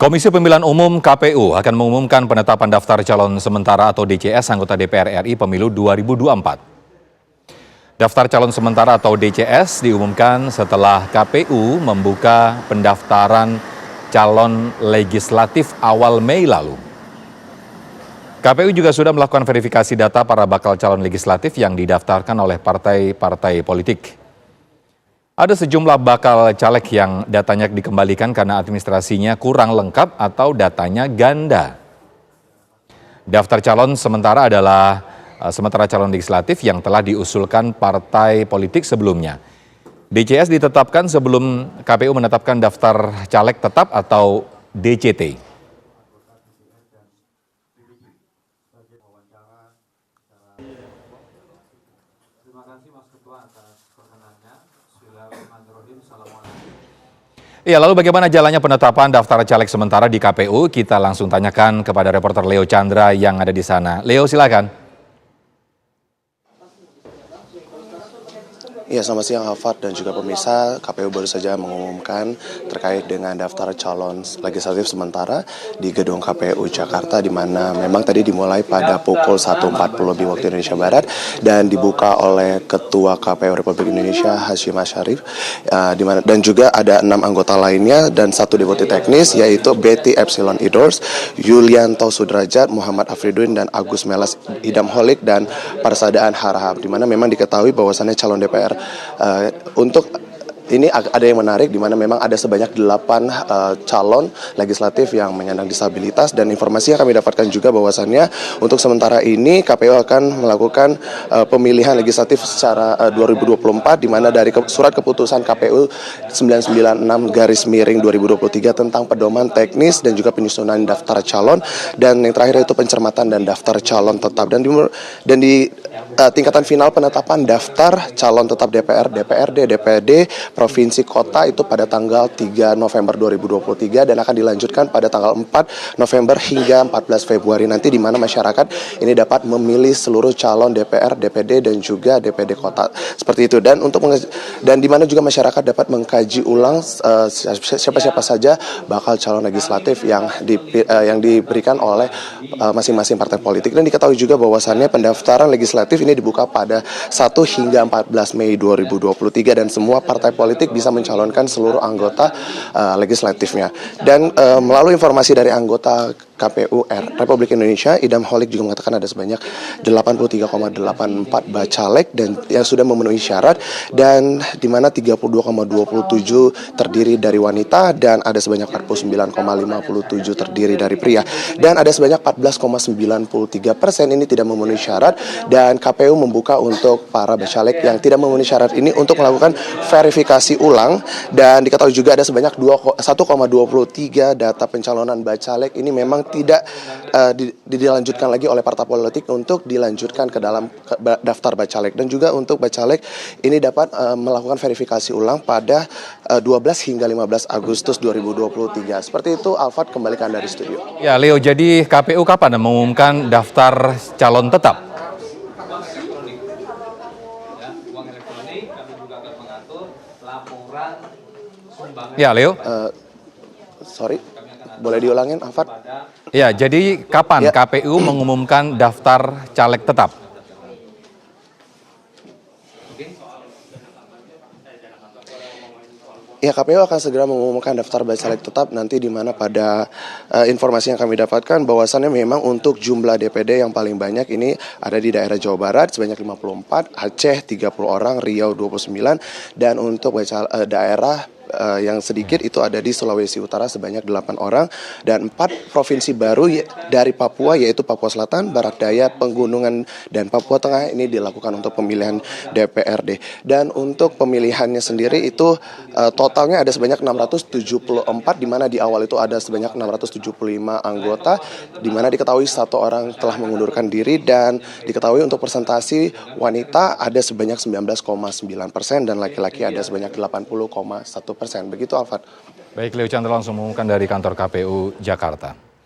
Komisi Pemilihan Umum (KPU) akan mengumumkan penetapan daftar calon sementara atau DCS anggota DPR RI Pemilu 2024. Daftar calon sementara atau DCS diumumkan setelah KPU membuka pendaftaran calon legislatif awal Mei lalu. KPU juga sudah melakukan verifikasi data para bakal calon legislatif yang didaftarkan oleh partai-partai politik. Ada sejumlah bakal caleg yang datanya dikembalikan karena administrasinya kurang lengkap atau datanya ganda. Daftar calon sementara adalah sementara calon legislatif yang telah diusulkan partai politik sebelumnya. DCS ditetapkan sebelum KPU menetapkan daftar caleg tetap atau DCT. Terima kasih Mas Ketua atas perkenannya. Ya, lalu bagaimana jalannya penetapan daftar caleg sementara di KPU? Kita langsung tanyakan kepada reporter Leo Chandra yang ada di sana. Leo, silakan. Ya, selamat siang Hafat dan juga pemirsa. KPU baru saja mengumumkan terkait dengan daftar calon legislatif sementara di gedung KPU Jakarta, di mana memang tadi dimulai pada pukul 1.40 lebih waktu Indonesia Barat dan dibuka oleh Ketua KPU Republik Indonesia Hashim Asyarif, dan juga ada 6 anggota lainnya dan 1 deputi teknis, yaitu Betty Epsilon Idors, Yulianto Sudrajat, Muhammad Afriduddin, dan Agus Melas Idamholik dan Parsadaan Harahap, di mana memang diketahui bahwasannya calon DPR untuk ini ada yang menarik, di mana memang ada sebanyak 8 calon legislatif yang menyandang disabilitas, dan informasi yang kami dapatkan juga bahwasannya untuk sementara ini KPU akan melakukan pemilihan legislatif secara 2024, di mana dari surat keputusan KPU 996/2023 tentang pedoman teknis dan juga penyusunan daftar calon, dan yang terakhir itu pencermatan dan daftar calon tetap, dan di tingkatan final penetapan daftar calon tetap DPR, DPRD, DPD provinsi kota itu pada tanggal 3 November 2023 dan akan dilanjutkan pada tanggal 4 November hingga 14 Februari nanti, di mana masyarakat ini dapat memilih seluruh calon DPR, DPD dan juga DPD kota seperti itu, dan di mana juga masyarakat dapat mengkaji ulang siapa-siapa saja bakal calon legislatif yang diberikan oleh masing-masing partai politik. Dan diketahui juga bahwasannya pendaftaran legislatif ini dibuka pada 1 hingga 14 Mei 2023 dan semua partai politik bisa mencalonkan seluruh anggota legislatifnya. Dan melalui informasi dari anggota KPU Republik Indonesia, Idamholik juga mengatakan ada sebanyak 83,84 bacalek dan yang sudah memenuhi syarat, dan di mana 32,27 terdiri dari wanita dan ada sebanyak 49,57 terdiri dari pria, dan ada sebanyak 14,93% ini tidak memenuhi syarat, dan KPU membuka untuk para bacalek yang tidak memenuhi syarat ini untuk melakukan verifikasi ulang, dan diketahui juga ada sebanyak 1,23 data pencalonan bacalek ini memang tidak dilanjutkan lagi oleh partai politik untuk dilanjutkan ke dalam daftar bacalek, dan juga untuk bacalek ini dapat melakukan verifikasi ulang pada 12 hingga 15 Agustus 2023. Seperti itu, Alfat, kembalikan dari studio. Ya, Leo, jadi KPU kapan mengumumkan daftar calon tetap? Ya, Leo. Sorry, boleh diulangin, Alfat? Ya, jadi kapan KPU mengumumkan daftar caleg tetap? Ya, KPU akan segera mengumumkan daftar bacalek tetap nanti, di mana pada informasi yang kami dapatkan bahwasannya memang untuk jumlah DPD yang paling banyak ini ada di daerah Jawa Barat sebanyak 54, Aceh 30 orang, Riau 29, dan untuk daerah yang sedikit itu ada di Sulawesi Utara sebanyak 8 orang, dan 4 provinsi baru dari Papua, yaitu Papua Selatan, Barat Daya, Pegunungan, dan Papua Tengah ini dilakukan untuk pemilihan DPRD. Dan untuk pemilihannya sendiri itu totalnya ada sebanyak 674, di mana di awal itu ada sebanyak 675 anggota, di mana diketahui 1 orang telah mengundurkan diri, dan diketahui untuk persentasi wanita ada sebanyak 19,9% dan laki-laki ada sebanyak 80,1%. Begitu, Alfat. Baik, Leo Chandra langsung mengumumkan dari kantor KPU Jakarta.